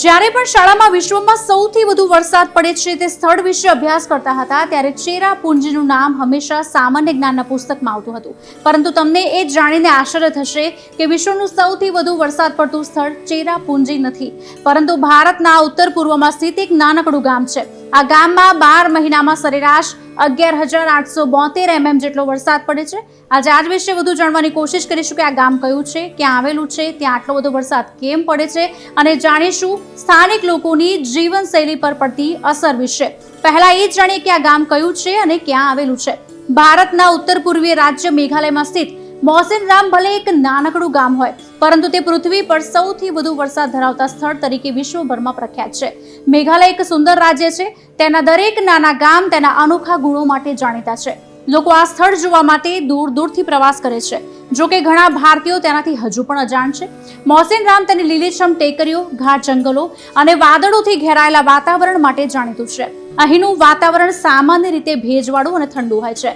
જ્યારે પણ શાળામાં વિશ્વમાં સૌથી વધુ વરસાદ પડે છે તે સ્થળ વિશે અભ્યાસ કરતા હતા ત્યારે ચેરાપુંજીનું નામ હંમેશા સામાન્ય જ્ઞાનના પુસ્તકમાં આવતું હતું, પરંતુ તમને એ જાણીને આશ્ચર્ય થશે કે વિશ્વનું સૌથી વધુ વરસાદ પડતું સ્થળ ચેરાપુંજી નથી, પરંતુ ભારતના ઉત્તર પૂર્વમાં સ્થિત એક નાનકડું ગામ છે. આ ગામમાં 12 મહિનામાં સરેરાશ 11,872 mm જેટલો વરસાદ પડે છે. આજે આજ વિશે વધુ જાણવાની કોશિશ કરીશું કે આ ગામ કયું છે, ક્યાં આવેલું છે, ત્યાં આટલો બધો વરસાદ કેમ પડે છે અને જાણીશું સ્થાનિક લોકોની જીવનશૈલી પર પડતી અસર વિશે. પહેલા એ જાણીએ કે આ ગામ કયું છે અને ક્યાં આવેલું છે. ભારતના ઉત્તર પૂર્વીય રાજ્ય મેઘાલયમાં સ્થિત મોસિનરામ ભલે એક નાનકડું ગામ હોય, પરંતુ તે પૃથ્વી પર સૌથી વધુ વરસાદ ધરાવતા સ્થળ તરીકે વિશ્વભરમાં પ્રખ્યાત છે. મેઘાલય એક સુંદર રાજ્ય છે. તેના દરેક નાના ગામ તેના અનોખા ગુણો માટે જાણીતા છે. લોકો આ સ્થળ જોવા માટે દૂર દૂરથી પ્રવાસ કરે છે. જો કે ઘણા ભારતીયો તેનાથી હજુ પણ અજાણ છે. મોસિનરામ તેની લીલીછમ ટેકરીઓ, ઘાટ જંગલો અને વાદળોથી ઘેરાયેલા વાતાવરણ માટે જાણીતું છે. અહીંનું વાતાવરણ સામાન્ય રીતે ભેજવાળું અને ઠંડુ હોય છે.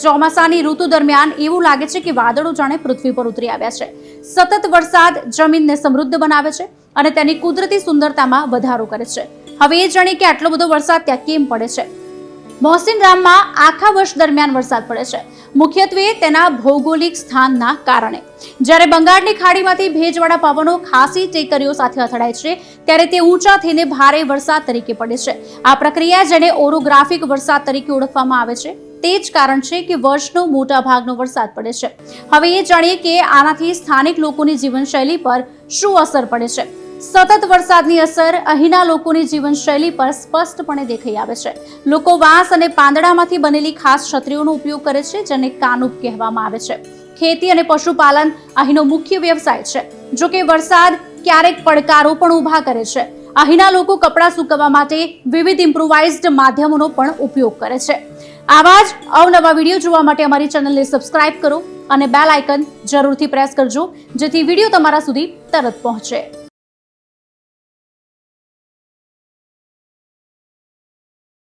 ચોમાસાની ઋતુ દરમિયાન એવું લાગે છે કે વાદળો જાણે પૃથ્વી પર ઉતરી આવ્યા છે. સતત વરસાદ જમીનને સમૃદ્ધ બનાવે છે અને તેની કુદરતી સુંદરતામાં વધારો કરે છે. હવે એ જાણીએ કે આટલો બધો વરસાદ ત્યાં કેમ પડે છે. મોસિનરામમાં આખા વર્ષ દરમિયાન વરસાદ પડે છે, મુખ્યત્વે તેના ભૌગોલિક સ્થાનના કારણે. જ્યારે બંગાળની ખાડીમાંથી ભેજવાળા પવનો ખાસી ટેકરીઓ સાથે અથડાય છે ત્યારે તે ઊંચા થઈને ભારે વરસાદ તરીકે પડે છે. આ પ્રક્રિયા જેને ઓરોગ્રાફિક વરસાદ તરીકે ઓળખવામાં આવે છે, તે જ કારણ છે કે વર્ષનો મોટા ભાગનો વરસાદ પડે છે. હવે એ જાણીએ કે આનાથી સ્થાનિક લોકોની જીવનશૈલી પર શું અસર પડે છે. સતત વરસાદની અસર અહીંના લોકોની જીવનશૈલી પર સ્પષ્ટપણે દેખાઈ આવે છે. લોકો વાંસ અને પાંદડામાંથી બનેલી ખાસ છત્રીઓનો ઉપયોગ કરે છે, જેને કાનુપ કહેવામાં આવે છે. ખેતી અને પશુપાલન અહીંનો મુખ્ય વ્યવસાય છે. જો કે વરસાદ ક્યારેક પડકારો પણ ઊભા કરે છે. અહીંના લોકો કપડાં સૂકવવા માટે વિવિધ ઇમ્પ્રોવાઇઝ્ડ માધ્યમોનો પણ ઉપયોગ કરે છે. આવા જ અવનવા વિડીયો જોવા માટે અમારી ચેનલને સબસ્ક્રાઇબ કરો અને બેલ આઇકન જરૂરથી પ્રેસ કરજો, જેથી વિડીયો તમારા સુધી તરત પહોંચે.